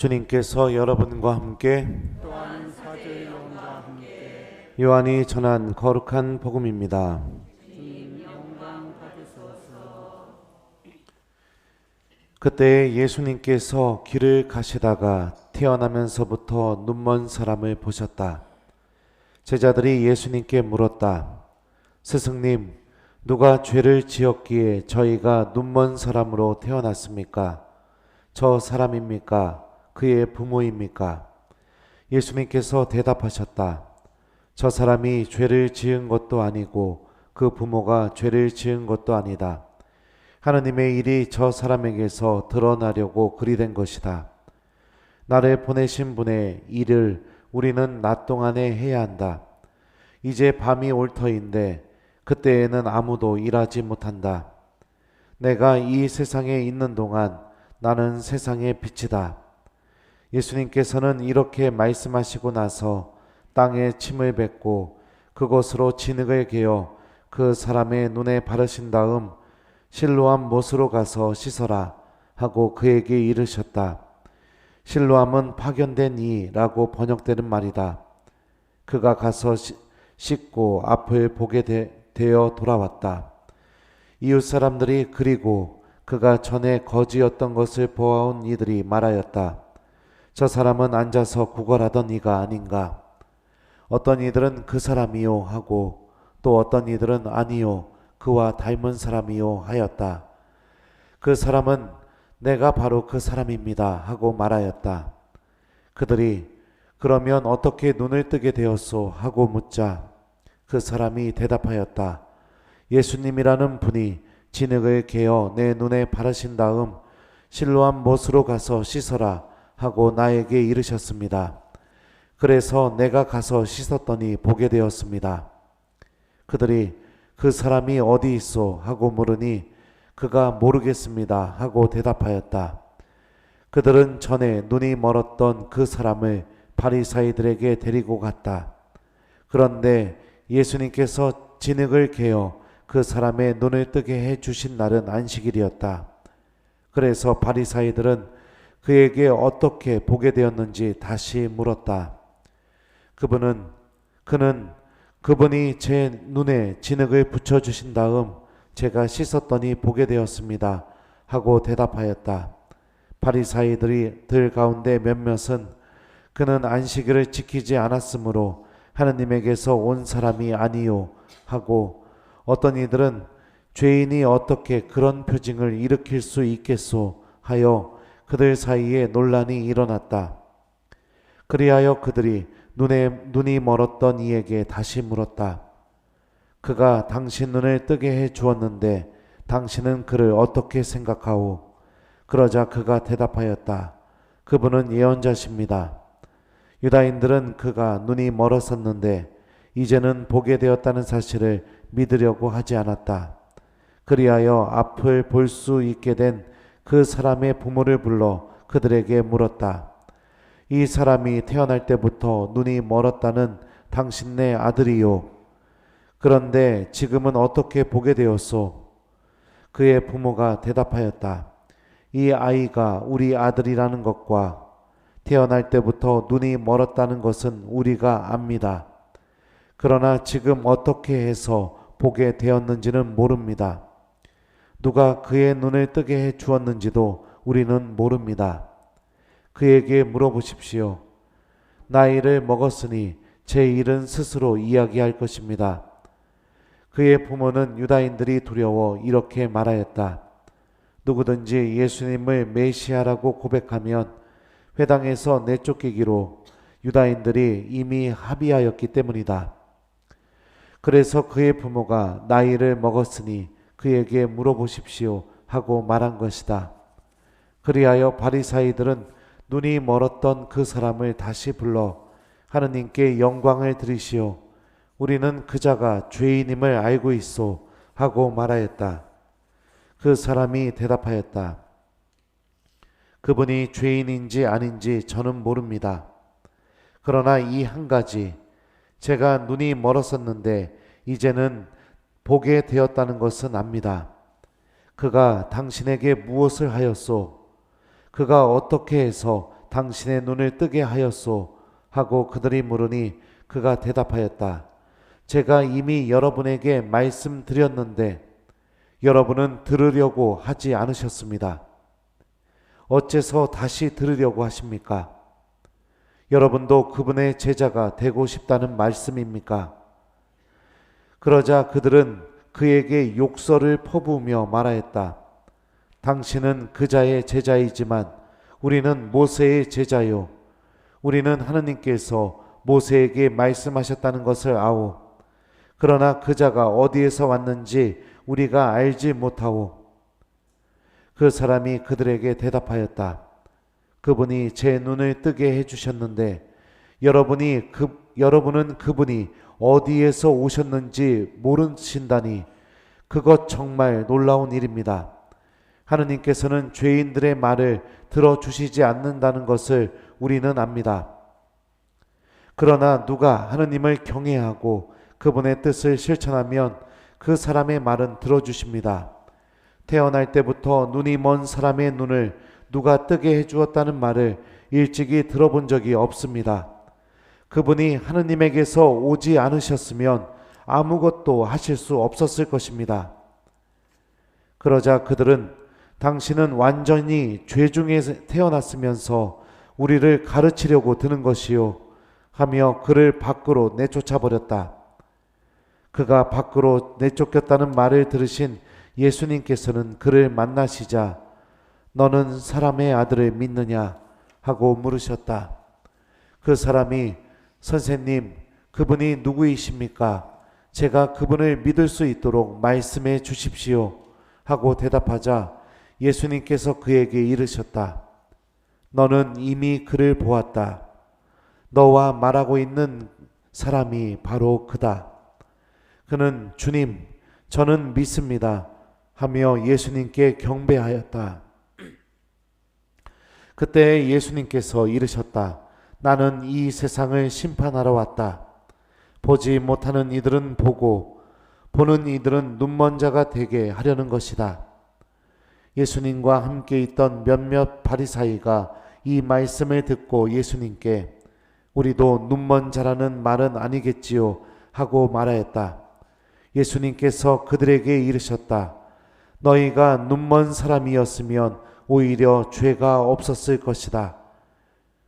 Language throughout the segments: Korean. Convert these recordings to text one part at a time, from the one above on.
주님께서 여러분과 함께 또한 사제의 영과 함께 요한이 전한 거룩한 복음입니다. 주님 영광 받으소서. 그때 예수님께서 길을 가시다가 태어나면서부터 눈먼 사람을 보셨다. 제자들이 예수님께 물었다. 스승님, 누가 죄를 지었기에 저희가 눈먼 사람으로 태어났습니까? 저 사람입니까? 그의 부모입니까? 예수님께서 대답하셨다. 저 사람이 죄를 지은 것도 아니고 그 부모가 죄를 지은 것도 아니다. 하느님의 일이 저 사람에게서 드러나려고 그리 된 것이다. 나를 보내신 분의 일을 우리는 낮 동안에 해야 한다. 이제 밤이 올 터인데 그때에는 아무도 일하지 못한다. 내가 이 세상에 있는 동안 나는 세상의 빛이다. 예수님께서는 이렇게 말씀하시고 나서 땅에 침을 뱉고 그곳으로 진흙을 개어 그 사람의 눈에 바르신 다음 실로암 못으로 가서 씻어라 하고 그에게 이르셨다. 실로암은 파견된 이라고 번역되는 말이다. 그가 가서 씻고 앞을 보게 되어 돌아왔다. 이웃 사람들이 그리고 그가 전에 거지였던 것을 보아온 이들이 말하였다. 저 사람은 앉아서 구걸하던 이가 아닌가. 어떤 이들은 그 사람이요 하고 또 어떤 이들은 아니요 그와 닮은 사람이요 하였다. 그 사람은 내가 바로 그 사람입니다 하고 말하였다. 그들이 그러면 어떻게 눈을 뜨게 되었소 하고 묻자 그 사람이 대답하였다. 예수님이라는 분이 진흙을 개어 내 눈에 바르신 다음 실로암 못으로 가서 씻어라 하고 나에게 이르셨습니다. 그래서 내가 가서 씻었더니 보게 되었습니다. 그들이 그 사람이 어디 있소 하고 물으니 그가 모르겠습니다 하고 대답하였다. 그들은 전에 눈이 멀었던 그 사람을 바리사이들에게 데리고 갔다. 그런데 예수님께서 진흙을 개어 그 사람의 눈을 뜨게 해 주신 날은 안식일이었다. 그래서 바리사이들은 그에게 어떻게 보게 되었는지 다시 물었다. 그분이 제 눈에 진흙을 붙여주신 다음 제가 씻었더니 보게 되었습니다 하고 대답하였다. 바리사이들 가운데 몇몇은 그는 안식일을 지키지 않았으므로 하느님에게서 온 사람이 아니요 하고 어떤 이들은 죄인이 어떻게 그런 표징을 일으킬 수 있겠소 하여 그들 사이에 논란이 일어났다. 그리하여 그들이 눈이 멀었던 이에게 다시 물었다. 그가 당신 눈을 뜨게 해 주었는데 당신은 그를 어떻게 생각하오? 그러자 그가 대답하였다. 그분은 예언자십니다. 유다인들은 그가 눈이 멀었었는데 이제는 보게 되었다는 사실을 믿으려고 하지 않았다. 그리하여 앞을 볼 수 있게 된 그 사람의 부모를 불러 그들에게 물었다. 이 사람이 태어날 때부터 눈이 멀었다는 당신네 아들이요. 그런데 지금은 어떻게 보게 되었소? 그의 부모가 대답하였다. 이 아이가 우리 아들이라는 것과 태어날 때부터 눈이 멀었다는 것은 우리가 압니다. 그러나 지금 어떻게 해서 보게 되었는지는 모릅니다. 누가 그의 눈을 뜨게 해 주었는지도 우리는 모릅니다. 그에게 물어보십시오. 나이를 먹었으니 제 일은 스스로 이야기할 것입니다. 그의 부모는 유다인들이 두려워 이렇게 말하였다. 누구든지 예수님을 메시아라고 고백하면 회당에서 내쫓기기로 유다인들이 이미 합의하였기 때문이다. 그래서 그의 부모가 나이를 먹었으니 그에게 물어보십시오 하고 말한 것이다. 그리하여 바리사이들은 눈이 멀었던 그 사람을 다시 불러 하느님께 영광을 드리시오. 우리는 그자가 죄인임을 알고 있소 하고 말하였다. 그 사람이 대답하였다. 그분이 죄인인지 아닌지 저는 모릅니다. 그러나 이 한 가지, 제가 눈이 멀었었는데 이제는 보게 되었다는 것은 압니다. 그가 당신에게 무엇을 하였소? 그가 어떻게 해서 당신의 눈을 뜨게 하였소? 하고 그들이 물으니 그가 대답하였다. 제가 이미 여러분에게 말씀드렸는데 여러분은 들으려고 하지 않으셨습니다. 어째서 다시 들으려고 하십니까? 여러분도 그분의 제자가 되고 싶다는 말씀입니까? 그러자 그들은 그에게 욕설을 퍼부으며 말하였다. 당신은 그자의 제자이지만 우리는 모세의 제자요. 우리는 하느님께서 모세에게 말씀하셨다는 것을 아오. 그러나 그자가 어디에서 왔는지 우리가 알지 못하오. 그 사람이 그들에게 대답하였다. 그분이 제 눈을 뜨게 해주셨는데 여러분은 그분이 어디에서 오셨는지 모르신다니 그것 정말 놀라운 일입니다. 하느님께서는 죄인들의 말을 들어주시지 않는다는 것을 우리는 압니다. 그러나 누가 하느님을 경외하고 그분의 뜻을 실천하면 그 사람의 말은 들어주십니다. 태어날 때부터 눈이 먼 사람의 눈을 누가 뜨게 해주었다는 말을 일찍이 들어본 적이 없습니다. 그분이 하느님에게서 오지 않으셨으면 아무것도 하실 수 없었을 것입니다. 그러자 그들은 당신은 완전히 죄 중에 태어났으면서 우리를 가르치려고 드는 것이요 하며 그를 밖으로 내쫓아 버렸다. 그가 밖으로 내쫓겼다는 말을 들으신 예수님께서는 그를 만나시자 너는 사람의 아들을 믿느냐 하고 물으셨다. 그 사람이 선생님, 그분이 누구이십니까? 제가 그분을 믿을 수 있도록 말씀해 주십시오 하고 대답하자 예수님께서 그에게 이르셨다. 너는 이미 그를 보았다. 너와 말하고 있는 사람이 바로 그다. 그는 주님, 저는 믿습니다 하며 예수님께 경배하였다. 그때 예수님께서 이르셨다. 나는 이 세상을 심판하러 왔다. 보지 못하는 이들은 보고 보는 이들은 눈먼 자가 되게 하려는 것이다. 예수님과 함께 있던 몇몇 바리사이가 이 말씀을 듣고 예수님께 우리도 눈먼 자라는 말은 아니겠지요 하고 말하였다. 예수님께서 그들에게 이르셨다. 너희가 눈먼 사람이었으면 오히려 죄가 없었을 것이다.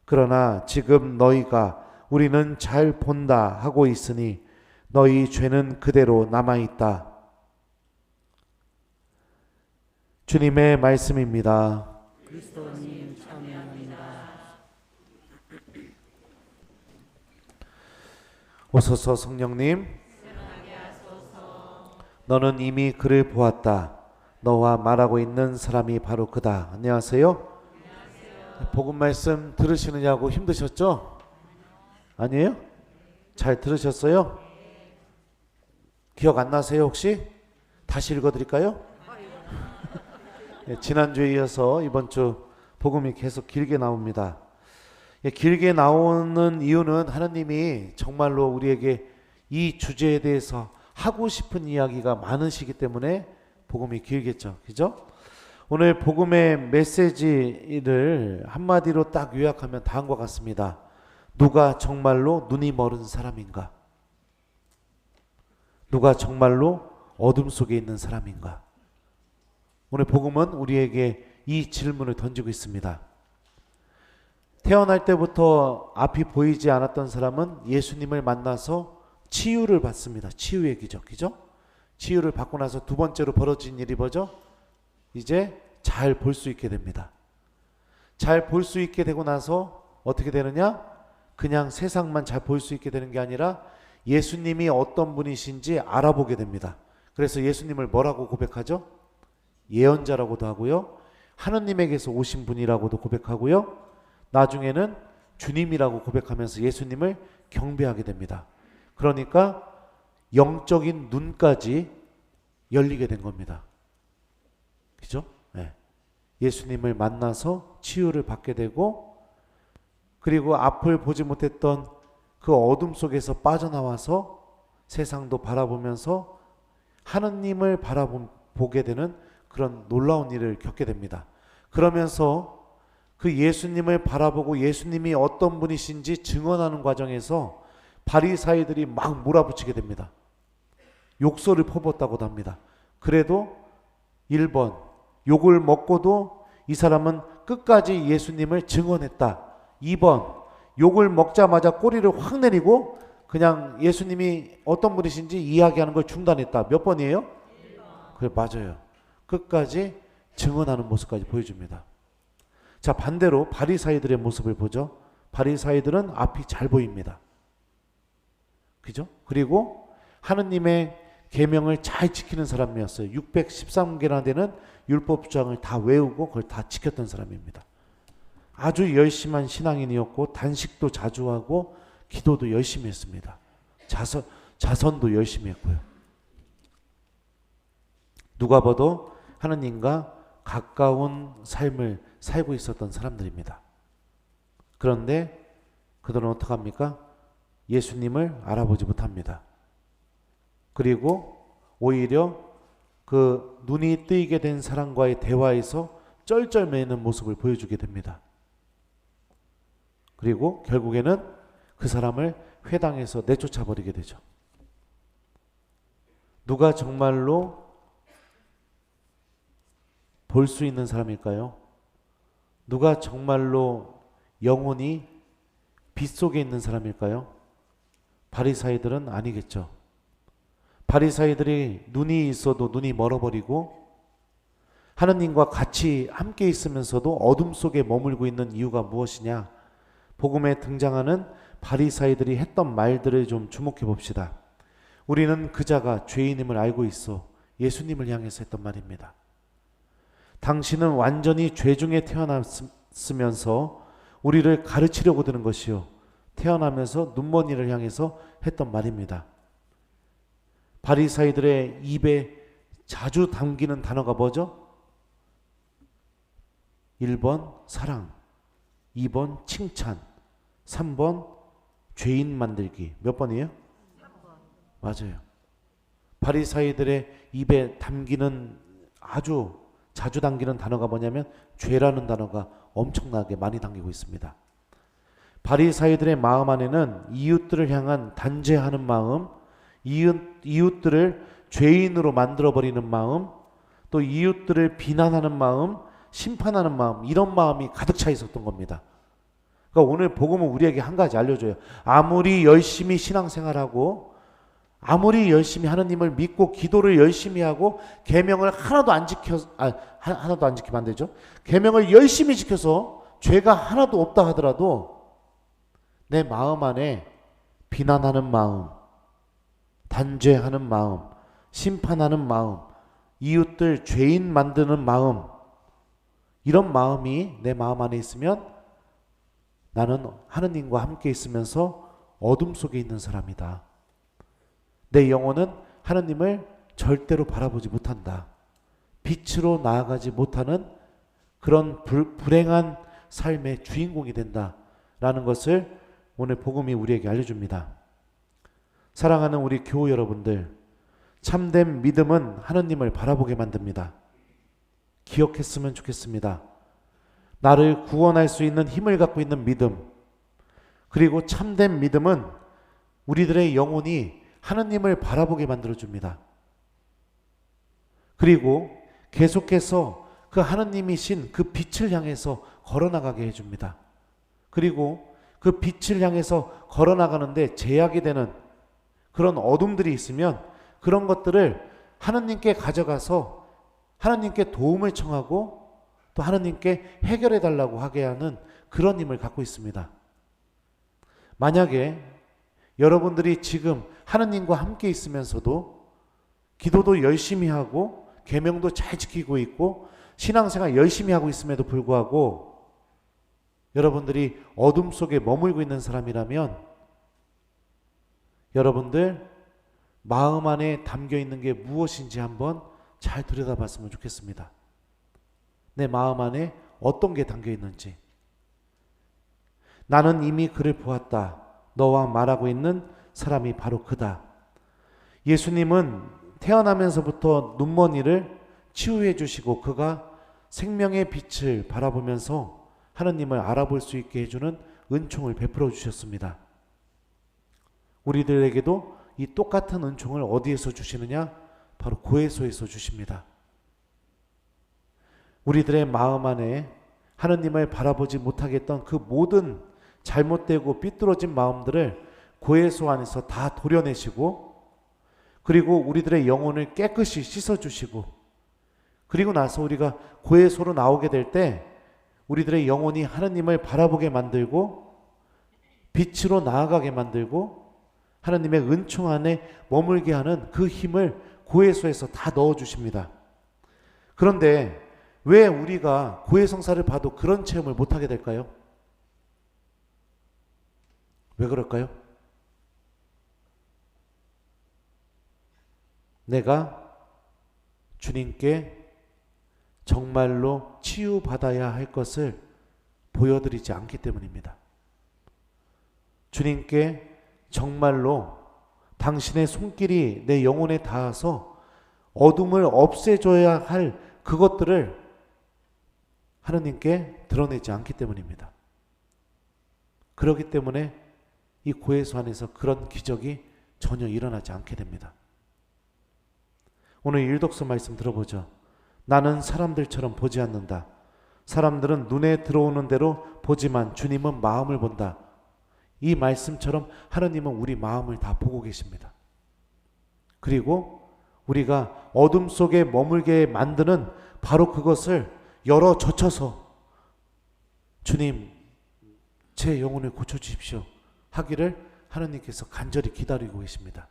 그러나 지금 너희가 우리는 잘 본다 하고 있으니 너희 죄는 그대로 남아있다. 주님의 말씀입니다. 그리스도님 참여합니다. 오소서 성령님, 너는 이미 그를 보았다. 너와 말하고 있는 사람이 바로 그다. 안녕하세요. 복음 말씀 들으시느냐고 힘드셨죠? 아니에요? 잘 들으셨어요? 기억 안 나세요 혹시? 다시 읽어드릴까요? 지난주에 이어서 이번 주 복음이 계속 길게 나옵니다. 길게 나오는 이유는 하나님이 정말로 우리에게 이 주제에 대해서 하고 싶은 이야기가 많으시기 때문에 복음이 길겠죠. 그죠? 오늘 복음의 메시지를 한마디로 딱 요약하면 다음과 같습니다. 누가 정말로 눈이 멀은 사람인가? 누가 정말로 어둠 속에 있는 사람인가? 오늘 복음은 우리에게 이 질문을 던지고 있습니다. 태어날 때부터 앞이 보이지 않았던 사람은 예수님을 만나서 치유를 받습니다. 치유의 기적, 그죠? 치유를 받고 나서 두 번째로 벌어진 일이 뭐죠? 이제 잘 볼 수 있게 됩니다. 잘 볼 수 있게 되고 나서 어떻게 되느냐? 그냥 세상만 잘 볼 수 있게 되는 게 아니라 예수님이 어떤 분이신지 알아보게 됩니다. 그래서 예수님을 뭐라고 고백하죠? 예언자라고도 하고요. 하느님에게서 오신 분이라고도 고백하고요. 나중에는 주님이라고 고백하면서 예수님을 경배하게 됩니다. 그러니까 영적인 눈까지 열리게 된 겁니다. 그죠? 네. 예수님을 만나서 치유를 받게 되고 그리고 앞을 보지 못했던 그 어둠 속에서 빠져나와서 세상도 바라보면서 하느님을 바라보게 되는 그런 놀라운 일을 겪게 됩니다. 그러면서 그 예수님을 바라보고 예수님이 어떤 분이신지 증언하는 과정에서 바리사이들이 막 몰아붙이게 됩니다. 욕설을 퍼붓다고도 합니다. 그래도 1번 욕을 먹고도 이 사람은 끝까지 예수님을 증언했다. 2번 욕을 먹자마자 꼬리를 확 내리고 그냥 예수님이 어떤 분이신지 이야기하는 걸 중단했다. 몇 번이에요? 1번. 그래, 맞아요. 끝까지 증언하는 모습까지 보여줍니다. 자, 반대로 바리사이들의 모습을 보죠. 바리사이들은 앞이 잘 보입니다. 그죠? 그리고 하느님의 계명을 잘 지키는 사람이었어요. 613개나 되는 율법 주장을 다 외우고 그걸 다 지켰던 사람입니다. 아주 열심한 신앙인이었고 단식도 자주 하고 기도도 열심히 했습니다. 자선도 열심히 했고요. 누가 봐도 하느님과 가까운 삶을 살고 있었던 사람들입니다. 그런데 그들은 어떡합니까? 예수님을 알아보지 못합니다. 그리고 오히려 그 눈이 뜨이게 된 사람과의 대화에서 쩔쩔매는 모습을 보여주게 됩니다. 그리고 결국에는 그 사람을 회당에서 내쫓아버리게 되죠. 누가 정말로 볼 수 있는 사람일까요? 누가 정말로 영혼이 빛 속에 있는 사람일까요? 바리사이들은 아니겠죠. 바리사이들이 눈이 있어도 눈이 멀어버리고 하느님과 같이 함께 있으면서도 어둠 속에 머물고 있는 이유가 무엇이냐? 복음에 등장하는 바리사이들이 했던 말들을 좀 주목해 봅시다. 우리는 그자가 죄인임을 알고 있어. 예수님을 향해서 했던 말입니다. 당신은 완전히 죄 중에 태어났으면서 우리를 가르치려고 드는 것이요. 태어나면서 눈먼이를 향해서 했던 말입니다. 바리사이들의 입에 자주 담기는 단어가 뭐죠? 1번 사랑, 2번 칭찬, 3번 죄인 만들기. 몇 번이에요? 3번. 맞아요. 바리사이들의 입에 담기는 아주 자주 담기는 단어가 뭐냐면 죄라는 단어가 엄청나게 많이 담기고 있습니다. 바리사이들의 마음 안에는 이웃들을 향한 단죄하는 마음, 이웃들을 죄인으로 만들어버리는 마음, 또 이웃들을 비난하는 마음, 심판하는 마음, 이런 마음이 가득 차 있었던 겁니다. 그러니까 오늘 복음은 우리에게 한 가지 알려줘요. 아무리 열심히 신앙생활하고 아무리 열심히 하느님을 믿고 기도를 열심히 하고 계명을 하나도 안 지키면 안 되죠. 계명을 열심히 지켜서 죄가 하나도 없다 하더라도 내 마음 안에 비난하는 마음, 단죄하는 마음, 심판하는 마음, 이웃들 죄인 만드는 마음, 이런 마음이 내 마음 안에 있으면 나는 하느님과 함께 있으면서 어둠 속에 있는 사람이다. 내 영혼은 하느님을 절대로 바라보지 못한다. 빛으로 나아가지 못하는 그런 불행한 삶의 주인공이 된다라는 것을 오늘 복음이 우리에게 알려줍니다. 사랑하는 우리 교우 여러분들, 참된 믿음은 하느님을 바라보게 만듭니다. 기억했으면 좋겠습니다. 나를 구원할 수 있는 힘을 갖고 있는 믿음, 그리고 참된 믿음은 우리들의 영혼이 하느님을 바라보게 만들어줍니다. 그리고 계속해서 그 하느님이신 그 빛을 향해서 걸어나가게 해줍니다. 그리고 그 빛을 향해서 걸어나가는데 제약이 되는 그런 어둠들이 있으면 그런 것들을 하느님께 가져가서 하느님께 도움을 청하고 또 하느님께 해결해 달라고 하게 하는 그런 힘을 갖고 있습니다. 만약에 여러분들이 지금 하느님과 함께 있으면서도 기도도 열심히 하고 계명도 잘 지키고 있고 신앙생활 열심히 하고 있음에도 불구하고 여러분들이 어둠 속에 머물고 있는 사람이라면 여러분들 마음 안에 담겨 있는 게 무엇인지 한번 잘 들여다봤으면 좋겠습니다. 내 마음 안에 어떤 게 담겨 있는지. 나는 이미 그를 보았다. 너와 말하고 있는 사람이 바로 그다. 예수님은 태어나면서부터 눈먼이를 치유해 주시고 그가 생명의 빛을 바라보면서 하느님을 알아볼 수 있게 해주는 은총을 베풀어 주셨습니다. 우리들에게도 이 똑같은 은총을 어디에서 주시느냐? 바로 고해소에서 주십니다. 우리들의 마음 안에 하느님을 바라보지 못하게 했던 그 모든 잘못되고 삐뚤어진 마음들을 고해소 안에서 다 도려내시고, 그리고 우리들의 영혼을 깨끗이 씻어주시고, 그리고 나서 우리가 고해소로 나오게 될 때 우리들의 영혼이 하느님을 바라보게 만들고 빛으로 나아가게 만들고 하느님의 은총 안에 머물게 하는 그 힘을 고해소에서 다 넣어주십니다. 그런데 왜 우리가 고해성사를 봐도 그런 체험을 못하게 될까요? 왜 그럴까요? 내가 주님께 정말로 치유받아야 할 것을 보여드리지 않기 때문입니다. 주님께 정말로 당신의 손길이 내 영혼에 닿아서 어둠을 없애줘야 할 그것들을 하느님께 드러내지 않기 때문입니다. 그렇기 때문에 이 고해소 안에서 그런 기적이 전혀 일어나지 않게 됩니다. 오늘 일독서 말씀 들어보죠. 나는 사람들처럼 보지 않는다. 사람들은 눈에 들어오는 대로 보지만 주님은 마음을 본다. 이 말씀처럼 하느님은 우리 마음을 다 보고 계십니다. 그리고 우리가 어둠 속에 머물게 만드는 바로 그것을 열어 젖혀서 주님, 제 영혼을 고쳐주십시오 하기를 하느님께서 간절히 기다리고 계십니다.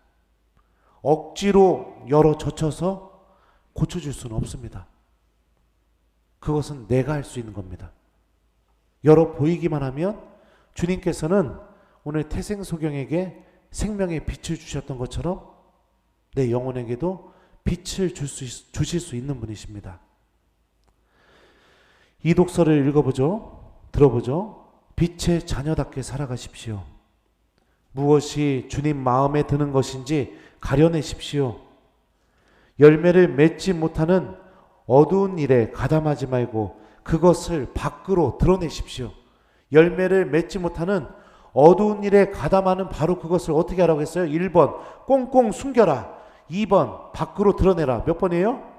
억지로 열어 젖혀서 고쳐줄 수는 없습니다. 그것은 내가 할 수 있는 겁니다. 열어 보이기만 하면 주님께서는 오늘 태생소경에게 생명의 빛을 주셨던 것처럼 내 영혼에게도 빛을 주실 수 있는 분이십니다. 이 독서를 읽어보죠. 들어보죠. 빛의 자녀답게 살아가십시오. 무엇이 주님 마음에 드는 것인지 가려내십시오. 열매를 맺지 못하는 어두운 일에 가담하지 말고 그것을 밖으로 드러내십시오. 열매를 맺지 못하는 어두운 일에 가담하는 바로 그것을 어떻게 하라고 했어요? 1번 꽁꽁 숨겨라. 2번 밖으로 드러내라. 몇 번이에요?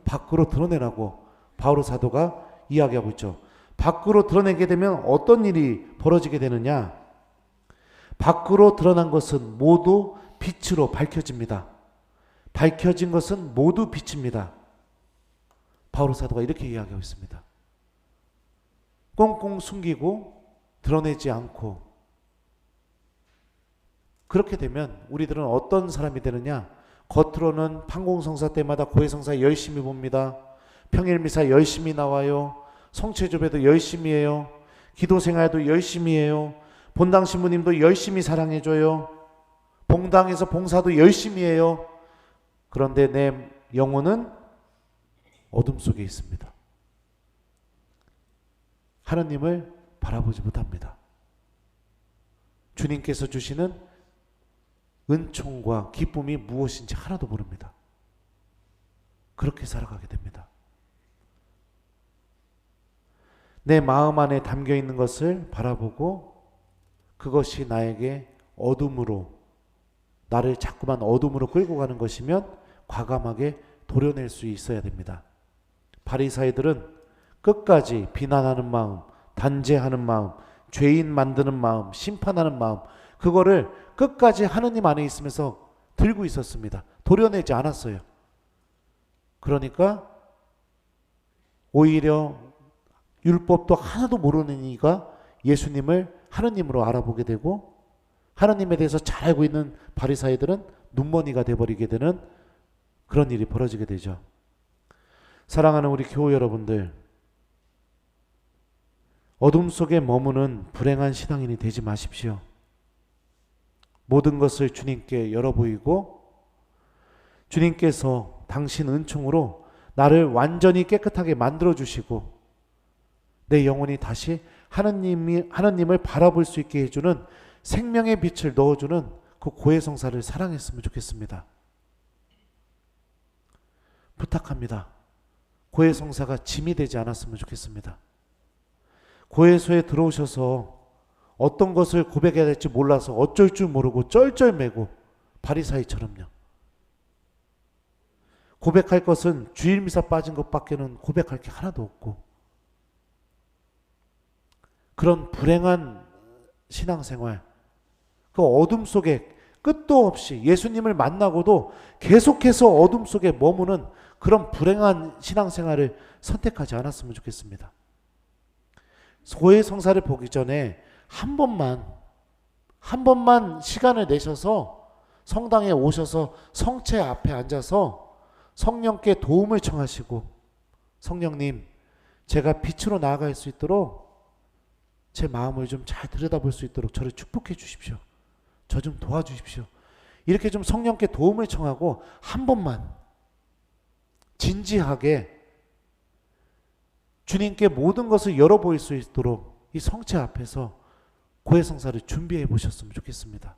밖으로 드러내라고 바오로 사도가 이야기하고 있죠. 밖으로 드러내게 되면 어떤 일이 벌어지게 되느냐? 밖으로 드러난 것은 모두 빛으로 밝혀집니다. 밝혀진 것은 모두 빛입니다. 바오로 사도가 이렇게 이야기하고 있습니다. 꽁꽁 숨기고 드러내지 않고 그렇게 되면 우리들은 어떤 사람이 되느냐? 겉으로는 판공성사 때마다 고해성사 열심히 봅니다. 평일미사 열심히 나와요. 성체조배도 열심히 해요. 기도생활도 열심히 해요. 본당 신부님도 열심히 사랑해줘요. 봉당에서 봉사도 열심히 해요. 그런데 내 영혼은 어둠 속에 있습니다. 하나님을 바라보지 못합니다. 주님께서 주시는 은총과 기쁨이 무엇인지 하나도 모릅니다. 그렇게 살아가게 됩니다. 내 마음 안에 담겨 있는 것을 바라보고 그것이 나에게 어둠으로, 나를 자꾸만 어둠으로 끌고 가는 것이면 과감하게 도려낼 수 있어야 됩니다. 바리사이들은 끝까지 비난하는 마음, 단죄하는 마음, 죄인 만드는 마음, 심판하는 마음, 그거를 끝까지 하느님 안에 있으면서 들고 있었습니다. 도려내지 않았어요. 그러니까 오히려 율법도 하나도 모르는 이가 예수님을 하느님으로 알아보게 되고 하느님에 대해서 잘 알고 있는 바리사이들은 눈먼이가 돼버리게 되는 그런 일이 벌어지게 되죠. 사랑하는 우리 교우 여러분들, 어둠 속에 머무는 불행한 신앙인이 되지 마십시오. 모든 것을 주님께 열어보이고 주님께서 당신 은총으로 나를 완전히 깨끗하게 만들어주시고 내 영혼이 다시 하느님을 바라볼 수 있게 해주는 생명의 빛을 넣어주는 그 고해성사를 사랑했으면 좋겠습니다. 부탁합니다. 고해성사가 짐이 되지 않았으면 좋겠습니다. 고해소에 들어오셔서 어떤 것을 고백해야 될지 몰라서 어쩔 줄 모르고 쩔쩔매고 바리사이처럼요. 고백할 것은 주일미사 빠진 것밖에는 고백할 게 하나도 없고, 그런 불행한 신앙생활, 그 어둠 속에 끝도 없이 예수님을 만나고도 계속해서 어둠 속에 머무는 그런 불행한 신앙생활을 선택하지 않았으면 좋겠습니다. 고해성사를 보기 전에 한 번만 시간을 내셔서 성당에 오셔서 성체 앞에 앉아서 성령께 도움을 청하시고, 성령님, 제가 빛으로 나아갈 수 있도록 제 마음을 좀 잘 들여다볼 수 있도록 저를 축복해 주십시오. 저 좀 도와주십시오. 이렇게 좀 성령께 도움을 청하고 한 번만 진지하게 주님께 모든 것을 열어보일 수 있도록 이 성체 앞에서 고해성사를 준비해 보셨으면 좋겠습니다.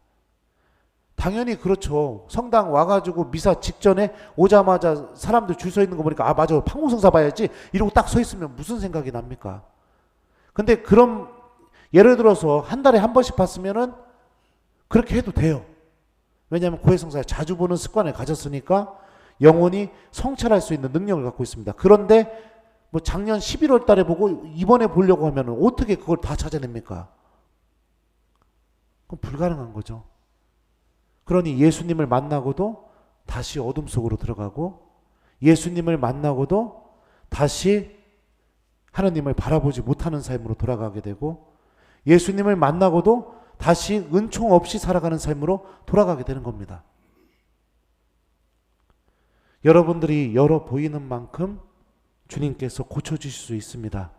당연히 그렇죠. 성당 와가지고 미사 직전에 오자마자 사람들 줄 서 있는 거 보니까 아 맞아 판공성사 봐야지 이러고 딱 서 있으면 무슨 생각이 납니까? 근데 그럼 예를 들어서 한 달에 한 번씩 봤으면은 그렇게 해도 돼요. 왜냐하면 고해성사를 자주 보는 습관을 가졌으니까 영혼이 성찰할 수 있는 능력을 갖고 있습니다. 그런데 뭐 작년 11월 달에 보고 이번에 보려고 하면 어떻게 그걸 다 찾아냅니까? 그건 불가능한 거죠. 그러니 예수님을 만나고도 다시 어둠 속으로 들어가고, 예수님을 만나고도 다시 하나님을 바라보지 못하는 삶으로 돌아가게 되고, 예수님을 만나고도 다시 은총 없이 살아가는 삶으로 돌아가게 되는 겁니다. 여러분들이 열어 보이는 만큼 주님께서 고쳐주실 수 있습니다.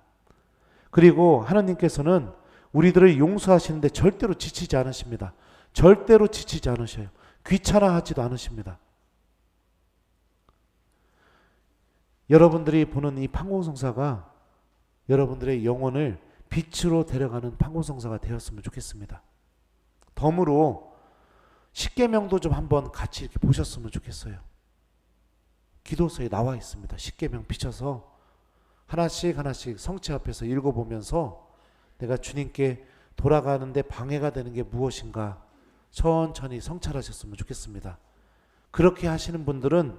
그리고 하나님께서는 우리들을 용서하시는데 절대로 지치지 않으십니다. 절대로 지치지 않으셔요. 귀찮아하지도 않으십니다. 여러분들이 보는 이 판공성사가 여러분들의 영혼을 빛으로 데려가는 판공성사가 되었으면 좋겠습니다. 덤으로 십계명도 좀 한번 같이 이렇게 보셨으면 좋겠어요. 기도서에 나와 있습니다. 십계명 비춰서 하나씩 하나씩 성체 앞에서 읽어보면서 내가 주님께 돌아가는데 방해가 되는 게 무엇인가 천천히 성찰하셨으면 좋겠습니다. 그렇게 하시는 분들은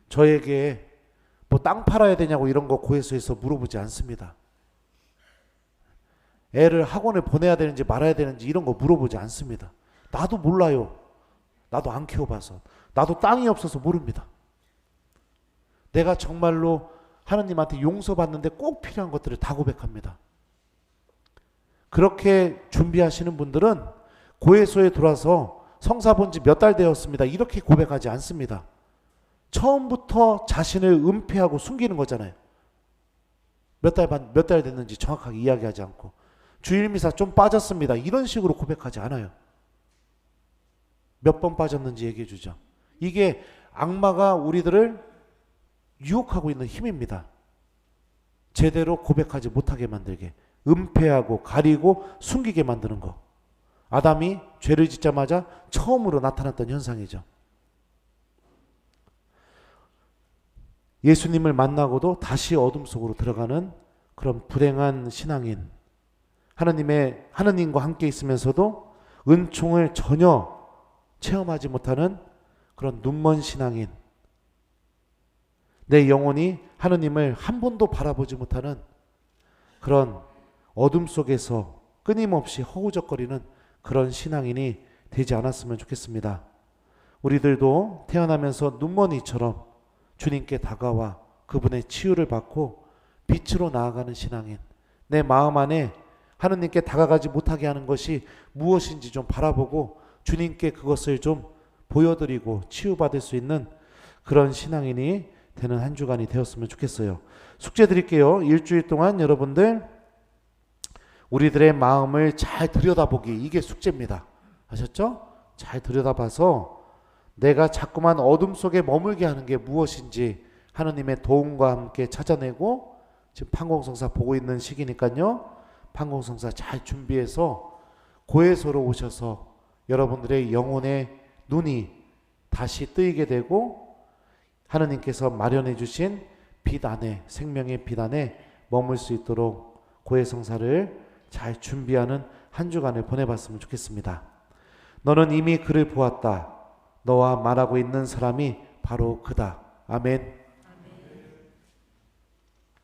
저에게 뭐 땅 팔아야 되냐고 이런 거 고해소에서 물어보지 않습니다. 애를 학원에 보내야 되는지 말아야 되는지 이런 거 물어보지 않습니다. 나도 몰라요. 나도 안 키워봐서. 나도 땅이 없어서 모릅니다. 내가 정말로 하나님한테 용서받는데 꼭 필요한 것들을 다 고백합니다. 그렇게 준비하시는 분들은 고해소에 들어와서 성사 본 지 몇 달 되었습니다. 이렇게 고백하지 않습니다. 처음부터 자신을 은폐하고 숨기는 거잖아요. 몇 달 됐는지 정확하게 이야기하지 않고 주일미사 좀 빠졌습니다. 이런 식으로 고백하지 않아요. 몇 번 빠졌는지 얘기해 주죠. 이게 악마가 우리들을 유혹하고 있는 힘입니다. 제대로 고백하지 못하게 만들게, 은폐하고 가리고 숨기게 만드는 거. 아담이 죄를 짓자마자 처음으로 나타났던 현상이죠. 예수님을 만나고도 다시 어둠 속으로 들어가는 그런 불행한 신앙인, 하나님과 함께 있으면서도 은총을 전혀 체험하지 못하는 그런 눈먼 신앙인, 내 영혼이 하나님을 한 번도 바라보지 못하는 그런 어둠 속에서 끊임없이 허우적거리는 그런 신앙인이 되지 않았으면 좋겠습니다. 우리들도 태어나면서 눈먼이처럼 주님께 다가와 그분의 치유를 받고 빛으로 나아가는 신앙인, 내 마음 안에 하느님께 다가가지 못하게 하는 것이 무엇인지 좀 바라보고 주님께 그것을 좀 보여드리고 치유받을 수 있는 그런 신앙인이 되는 한 주간이 되었으면 좋겠어요. 숙제 드릴게요. 일주일 동안 여러분들 우리들의 마음을 잘 들여다보기, 이게 숙제입니다. 아셨죠? 잘 들여다봐서 내가 자꾸만 어둠 속에 머물게 하는 게 무엇인지 하느님의 도움과 함께 찾아내고, 지금 판공성사 보고 있는 시기니까요. 판공성사 잘 준비해서 고해소로 오셔서 여러분들의 영혼의 눈이 다시 뜨이게 되고 하느님께서 마련해 주신 빛 안에, 생명의 빛 안에 머물 수 있도록 고해성사를 잘 준비하는 한 주간을 보내봤으면 좋겠습니다. 너는 이미 그를 보았다. 너와 말하고 있는 사람이 바로 그다. 아멘.